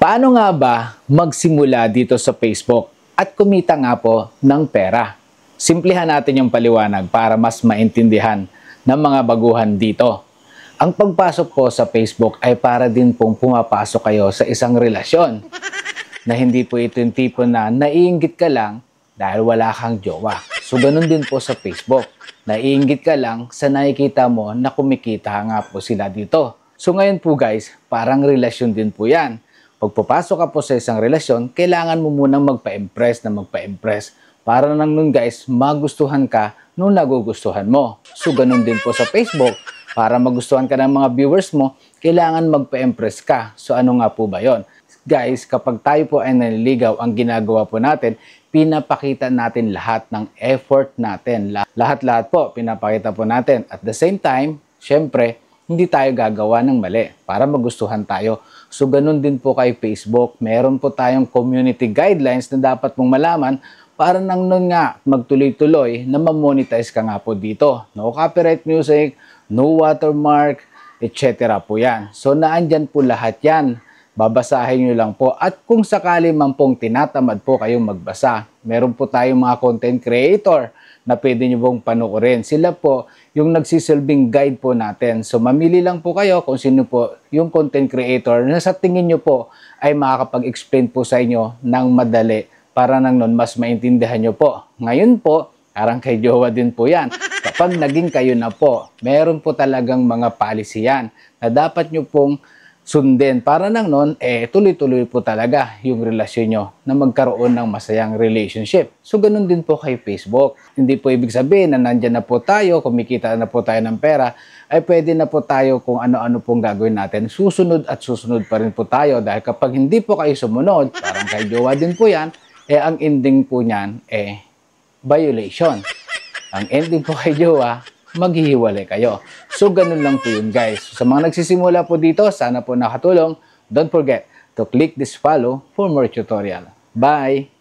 Paano nga ba magsimula dito sa Facebook at kumita nga po ng pera? Simplihan natin yung paliwanag para mas maintindihan ng mga baguhan dito. Ang pagpasok po sa Facebook ay para din pong pumapasok kayo sa isang relasyon na hindi po ito yung tipo na naiinggit ka lang dahil wala kang jowa. So ganun din po sa Facebook. Naiinggit ka lang sa nakikita mo na kumikita nga po sila dito. So ngayon po guys, parang relasyon din po yan. Pag papasok ka po sa isang relasyon, kailangan mo munang magpa-impress para nang nun guys, magustuhan ka nung nagugustuhan mo. So ganun din po sa Facebook, para magustuhan ka ng mga viewers mo, kailangan magpa-impress ka. So ano nga po ba yon? Guys, kapag tayo po ay nanliligaw, ang ginagawa po natin, pinapakita natin lahat ng effort natin. Lahat-lahat po, pinapakita po natin. At the same time, syempre, hindi tayo gagawa ng mali para magustuhan tayo. So, ganun din po kay Facebook. Meron po tayong community guidelines na dapat mong malaman para nang nun nga magtuloy-tuloy na ma-monetize ka nga po dito. No copyright music, no watermark, etc. po yan. So, naandyan po lahat yan. Babasahin nyo lang po. At kung sakali man pong tinatamad po kayong magbasa, meron po tayong mga content creator na pwede nyo pong panoorin. Sila po yung nagsisilbing guide po natin. So mamili lang po kayo kung sino po yung content creator na sa tingin nyo po ay makakapag-explain po sa inyo ng madali para nang nun mas maintindihan nyo po. Ngayon po, parang kay jowa din po yan. Kapag naging kayo na po, meron po talagang mga policy yan na dapat nyo pong sundin para nang nun, tuloy-tuloy po talaga yung relasyon nyo na magkaroon ng masayang relationship. So, ganun din po kay Facebook. Hindi po ibig sabihin na nandyan na po tayo, kumikita na po tayo ng pera, ay pwede na po tayo kung ano-ano pong gagawin natin. Susunod at susunod pa rin po tayo dahil kapag hindi po kayo sumunod, parang kay jowa din po yan, ang ending po niyan, violation. Ang ending po kay jowa, maghihiwalay kayo. So, ganun lang po yun guys. Sa mga nagsisimula po dito, sana po nakatulong. Don't forget to click this follow for more tutorial. Bye!